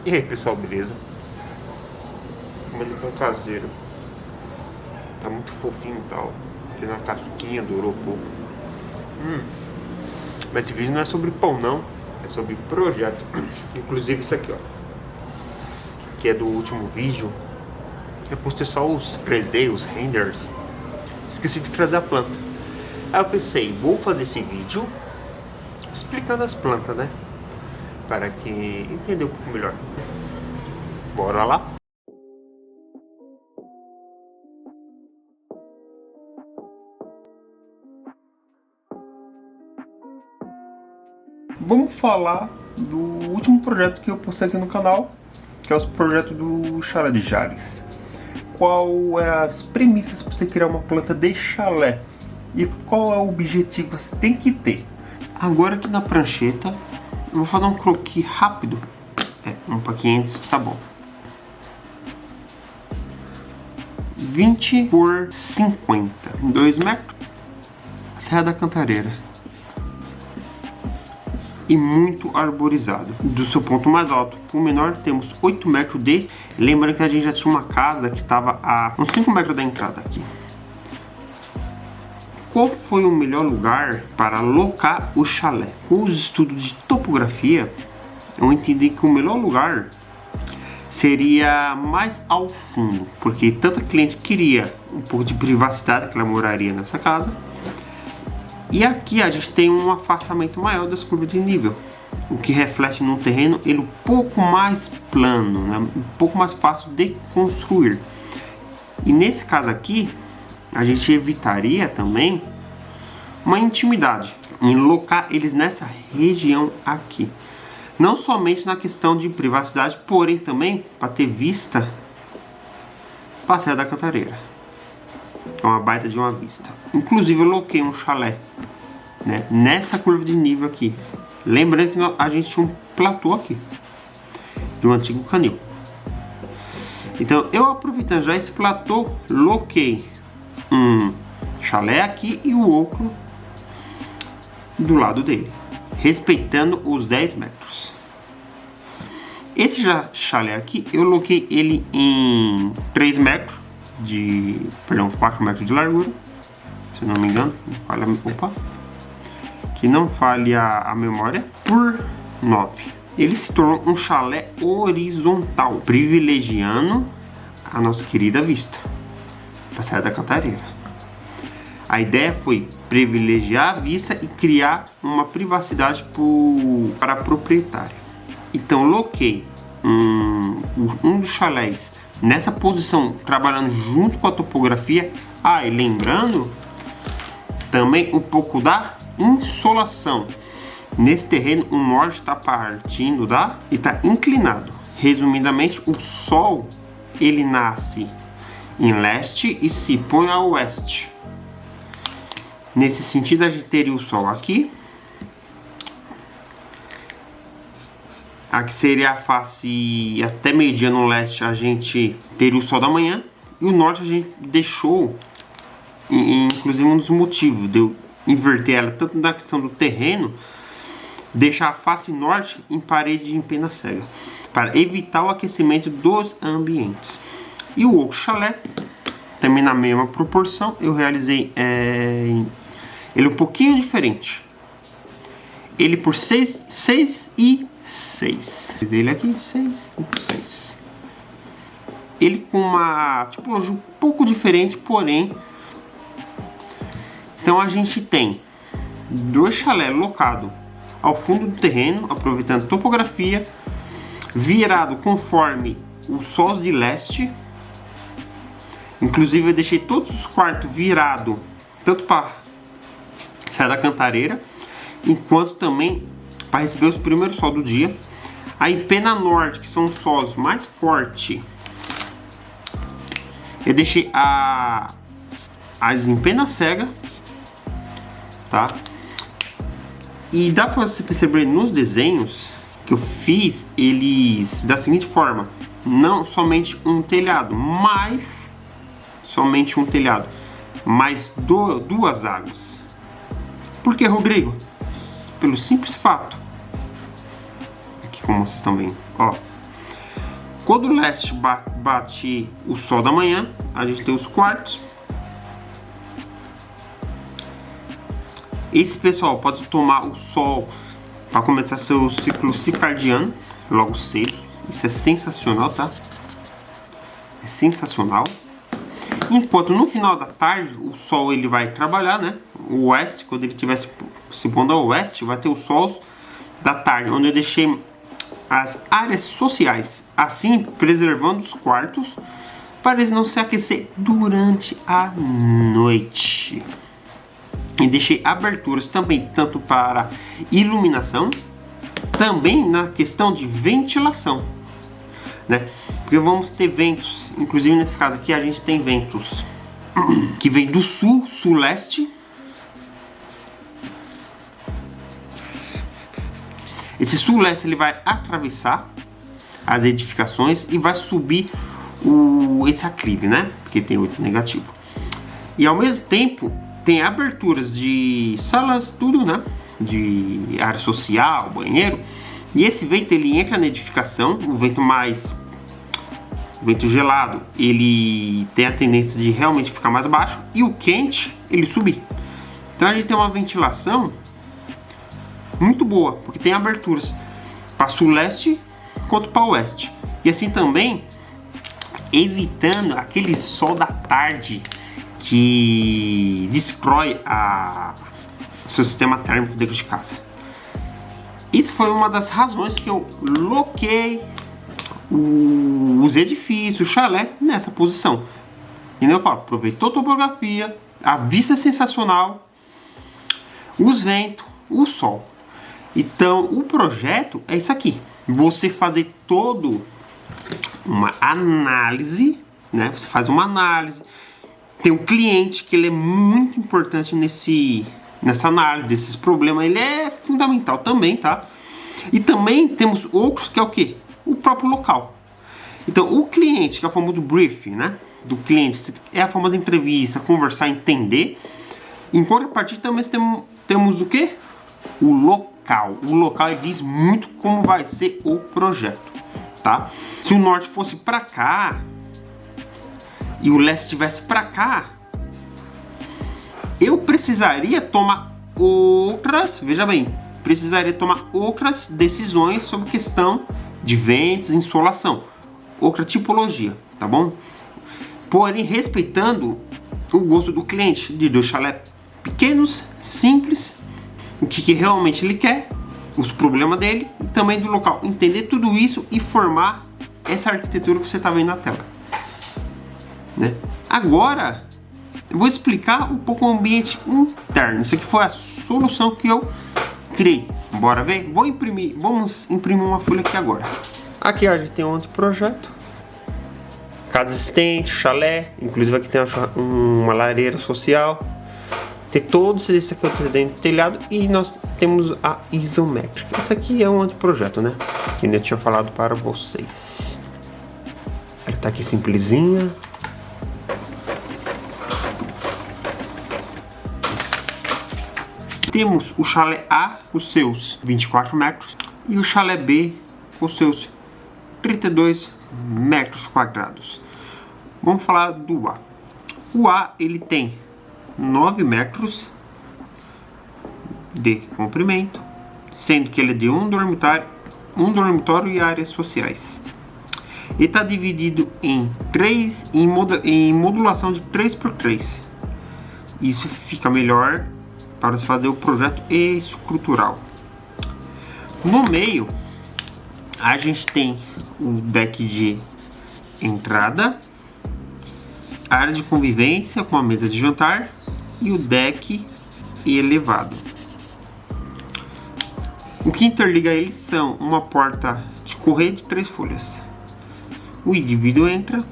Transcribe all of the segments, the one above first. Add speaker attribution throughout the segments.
Speaker 1: E aí pessoal, beleza? Comendo pão caseiro. Tá muito fofinho e tal. Fiz uma casquinha, durou pouco. Mas esse vídeo não é sobre pão não. É sobre projeto. Inclusive isso aqui, ó. Que é do último vídeo. Eu postei só os 3D, os renders. Esqueci de trazer a planta. Aí eu pensei, vou fazer esse vídeo explicando as plantas, né? Para que entender um pouco melhor. Bora lá? Vamos falar do último projeto que eu postei aqui no canal, que é o projeto do chalé de Jales. Qual é as premissas para você criar uma planta de chalé e qual é o objetivo que você tem que ter. Agora aqui na prancheta eu vou fazer um croquis rápido. Um para 500 tá bom. 20 por 50, 2 metros. Serra da Cantareira. E muito arborizado. Do seu ponto mais alto para o menor temos 8 metros de... Lembrando que a gente já tinha uma casa que estava a uns 5 metros da entrada aqui. Qual foi o melhor lugar para alocar o chalé? Com os estudos de topografia, eu entendi que o melhor lugar seria mais ao fundo, porque tanto a cliente queria um pouco de privacidade, que ela moraria nessa casa, e aqui a gente tem um afastamento maior das curvas de nível, o que reflete no terreno ele um pouco mais plano, né? Um pouco mais fácil de construir. E nesse caso aqui, a gente evitaria também uma intimidade em locar eles nessa região aqui. Não somente na questão de privacidade, porém também para ter vista para a Serra da Cantareira. É uma baita de uma vista. Inclusive eu loquei um chalé, né, nessa curva de nível aqui. Lembrando que a gente tinha um platô aqui de um antigo canil. Então eu, aproveitando já esse platô, loquei um chalé aqui e o outro do lado dele, respeitando os 10 metros. Esse chalé aqui eu loquei ele em 3 metros de... Perdão, 4 metros de largura, se não me engano, que não falhe a memória, por 9. Ele se tornou um chalé horizontal, privilegiando a nossa querida vista para a Serra da Cantareira. A ideia foi privilegiar a vista e criar uma privacidade para proprietário. Então loquei um dos chalés nessa posição, trabalhando junto com a topografia. E lembrando também um pouco da insolação. Nesse terreno o norte está partindo e está inclinado. Resumidamente, o sol ele nasce em leste e se põe a oeste. Nesse sentido, a gente teria o sol aqui. Aqui seria a face até meio-dia no leste, a gente teria o sol da manhã. E o norte a gente deixou, inclusive um dos motivos de eu inverter ela, tanto na questão do terreno, deixar a face norte em parede de empena cega, para evitar o aquecimento dos ambientes. E o outro chalé, também na mesma proporção, eu realizei ele um pouquinho diferente. Ele por 6 e 6. Ele aqui, 6 e 6. Ele com uma tipologia um pouco diferente, porém. Então a gente tem 2 chalés locados ao fundo do terreno, aproveitando a topografia, virado conforme o sol de leste. Inclusive eu deixei todos os quartos virados, tanto para Serra da Cantareira, enquanto também para receber os primeiros sol do dia. A empena norte, que são os sols mais fortes, eu deixei as empenas cegas, tá? E dá para você perceber nos desenhos que eu fiz eles da seguinte forma: não somente um telhado, mas somente um telhado, mais duas águas. Por que, Rodrigo? Pelo simples fato, aqui como vocês estão vendo, ó, Quando o leste bate o sol da manhã, a gente tem os quartos. Esse pessoal pode tomar o sol para começar seu ciclo circadiano logo cedo. Isso é sensacional, tá? É sensacional. Enquanto no final da tarde o sol ele vai trabalhar, né? O oeste, quando ele estiver se pondo ao oeste, vai ter o sol da tarde, onde eu deixei as áreas sociais, assim preservando os quartos para eles não se aquecer durante a noite. E deixei aberturas também tanto para iluminação, também na questão de ventilação, né? Porque vamos ter ventos, inclusive nesse caso aqui a gente tem ventos que vem do sul, sul-leste. Esse sul-leste ele vai atravessar as edificações e vai subir esse aclive, né? Porque tem outro negativo. E ao mesmo tempo tem aberturas de salas, tudo, né? De área social, banheiro. E esse vento ele entra na edificação, o vento gelado, ele tem a tendência de realmente ficar mais baixo e o quente ele subir. Então a gente tem uma ventilação muito boa, porque tem aberturas para sul-leste quanto para oeste. E assim também evitando aquele sol da tarde que destrói o seu sistema térmico dentro de casa. Isso foi uma das razões que eu loquei os edifícios, o chalé nessa posição. E eu falo, aproveitou a topografia, a vista é sensacional, os ventos, o sol. Então o projeto é isso aqui. Você fazer todo uma análise, né? Você faz uma análise. Tem um cliente que ele é muito importante nessa análise desses problemas. Ele é fundamental também, tá? E também temos outros que é o quê? O próprio local. Então o cliente, que é a forma do briefing, né? Do cliente, é a forma da entrevista, conversar, entender. Em contrapartida também temos o quê? O local. O local diz muito como vai ser o projeto, tá? Se o norte fosse para cá e o leste estivesse para cá, eu precisaria tomar outras, veja bem, precisaria tomar outras decisões sobre questão de ventos, insolação, outra tipologia, tá bom? Porém, respeitando o gosto do cliente de dois chalés pequenos, simples, o que realmente ele quer, os problemas dele e também do local. Entender tudo isso e formar essa arquitetura que você está vendo na tela, né? Agora, eu vou explicar um pouco o ambiente interno. Isso aqui foi a solução que eu criei. Bora ver? Vamos imprimir uma folha aqui agora. Aqui a gente tem um outro projeto. Casa existente, chalé. Inclusive aqui tem uma lareira social. Tem todos esse aqui é o desenho do telhado. E nós temos a isométrica. Esse aqui é um outro projeto, né? Que ainda tinha falado para vocês. Ela tá aqui simplesinha. Temos o chalé A com seus 24 metros e o chalé B com seus 32 metros quadrados. Vamos falar do A. O A ele tem 9 metros de comprimento, sendo que ele é de um dormitório e áreas sociais. Ele está dividido em modulação de 3x3. Isso fica melhor para se fazer o projeto estrutural. No meio, a gente tem o deck de entrada, a área de convivência com a mesa de jantar e o deck elevado. O que interliga eles são uma porta de correia de 3 folhas. O indivíduo entra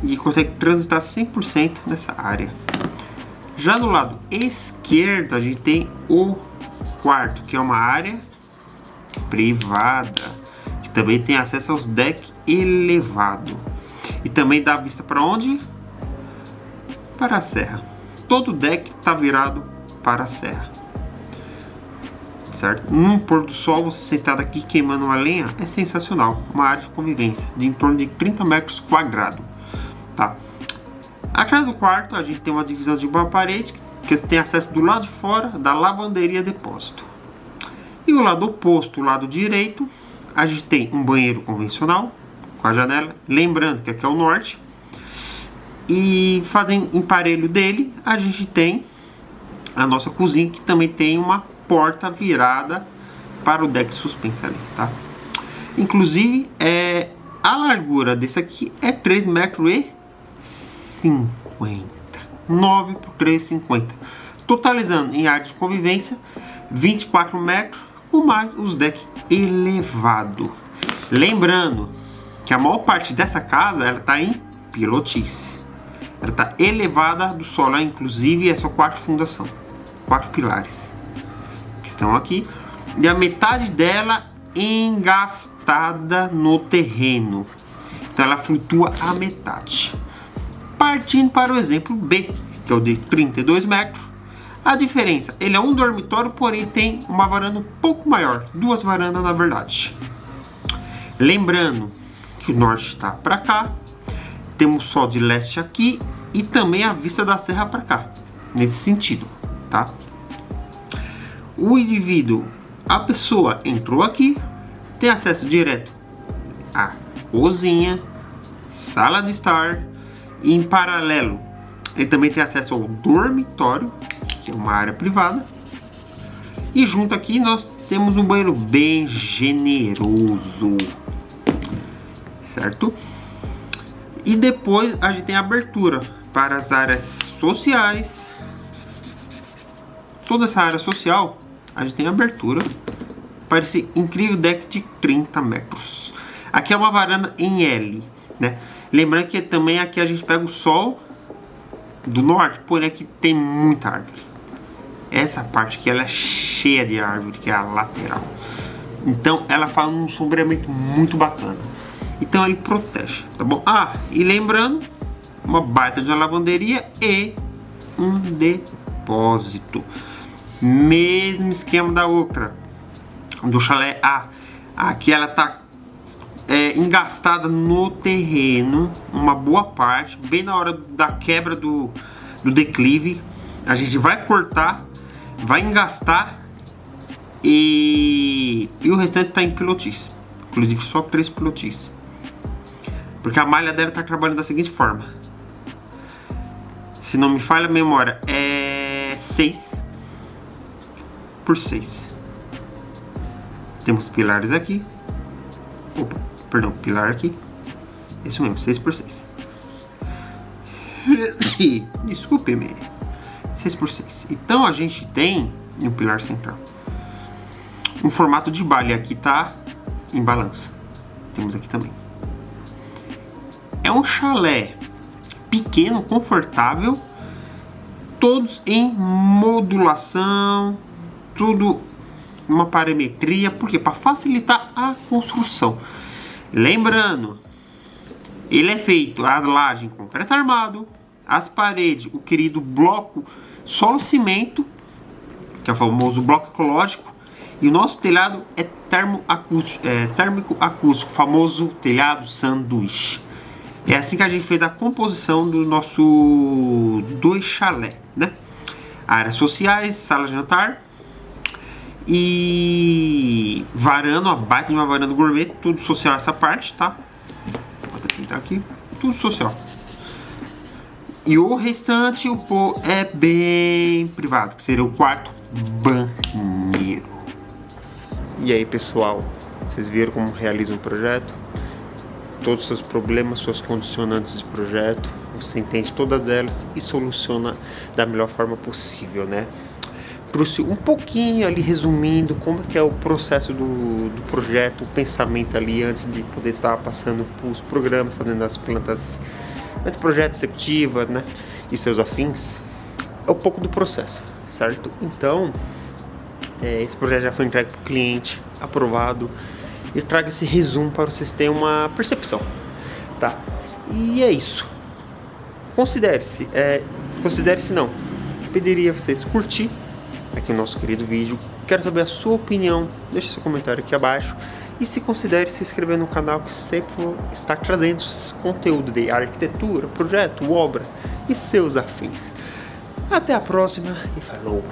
Speaker 1: e consegue transitar 100% nessa área. Já do lado esquerdo a gente tem o quarto, que é uma área privada, que também tem acesso aos decks elevado. E também dá vista para onde? Para a serra. Todo deck está virado para a serra. certo? Num pôr do sol, você sentado aqui queimando uma lenha é sensacional. Uma área de convivência de em torno de 30 metros quadrados, tá? Atrás do quarto, a gente tem uma divisão de uma parede que você tem acesso do lado de fora da lavanderia depósito. E o lado oposto, o lado direito, a gente tem um banheiro convencional com a janela. Lembrando que aqui é o norte. E fazendo emparelho dele, a gente tem a nossa cozinha, que também tem uma porta virada para o deck suspenso ali, tá? Inclusive, a largura desse aqui é 3,50 metros. 9 por 3,50. Totalizando em área de convivência 24 metros, com mais os decks elevados. Lembrando que a maior parte dessa casa ela está em pilotis. Ela está elevada do solo, inclusive é só 4 fundação, 4 pilares que estão aqui, e a metade dela engastada no terreno. Então ela flutua a metade. Partindo para o exemplo B, que é o de 32 metros. A diferença, ele é um dormitório, porém tem uma varanda um pouco maior, 2 varandas na verdade. Lembrando que o norte está para cá, temos sol de leste aqui e também a vista da serra para cá, nesse sentido, tá? O indivíduo, a pessoa entrou aqui, tem acesso direto à cozinha, sala de estar, e em paralelo ele também tem acesso ao dormitório, que é uma área privada, e junto aqui nós temos um banheiro bem generoso, certo? E depois a gente tem a abertura para as áreas sociais. Toda essa área social a gente tem abertura para esse incrível deck de 30 metros. Aqui é uma varanda em L, né? Lembrando que também aqui a gente pega o sol do norte, porém aqui tem muita árvore. Essa parte aqui ela é cheia de árvore, que é a lateral. Então ela faz um sombreamento muito bacana. Então ele protege, tá bom? Ah, e lembrando, uma baita de uma lavanderia e um depósito. Mesmo esquema da outra, do chalé A. Aqui ela tá engastada no terreno, uma boa parte, bem na hora da quebra do declive. A gente vai cortar, vai engastar e o restante tá em pilotis. Inclusive só 3 pilotis. Porque a malha dela tá trabalhando da seguinte forma. Se não me falha a memória, é 6 por 6. Temos pilares aqui. Opa, perdão, pilar aqui. Isso mesmo, 6 por 6. Desculpe-me. 6 por 6. Então a gente tem um pilar central. Um formato de balha aqui tá em balança. Temos aqui também. É um chalé pequeno, confortável, todos em modulação, tudo uma parametria, porque para facilitar a construção. Lembrando, ele é feito a laje em concreto armado, as paredes, o querido bloco solo cimento, que é o famoso bloco ecológico, e o nosso telhado é térmico acústico, famoso telhado sanduíche. É assim que a gente fez a composição do nosso 2 chalé, né? Áreas sociais, sala de jantar e varanda, uma baita de uma varanda gourmet, tudo social essa parte, tá? Vou pintar aqui, tudo social. E o restante é bem privado, que seria o quarto banheiro. E aí, pessoal, vocês viram como realiza um projeto? Todos os seus problemas, suas condicionantes de projeto, você entende todas elas e soluciona da melhor forma possível, né? Trouxe um pouquinho ali, resumindo, como que é o processo do projeto, o pensamento ali, antes de poder estar passando para os programas, fazendo as plantas de projeto executiva, né? E seus afins. É um pouco do processo, certo? Então, esse projeto já foi entregue para o cliente, aprovado. Eu trago esse resumo para vocês terem uma percepção, tá? E é isso. Considere-se não. Pediria vocês curtir aqui o nosso querido vídeo, Quero saber a sua opinião, deixe seu comentário aqui abaixo. E se considere se inscrever no canal que sempre está trazendo esse conteúdo de arquitetura, projeto, obra e seus afins. Até a próxima e falou!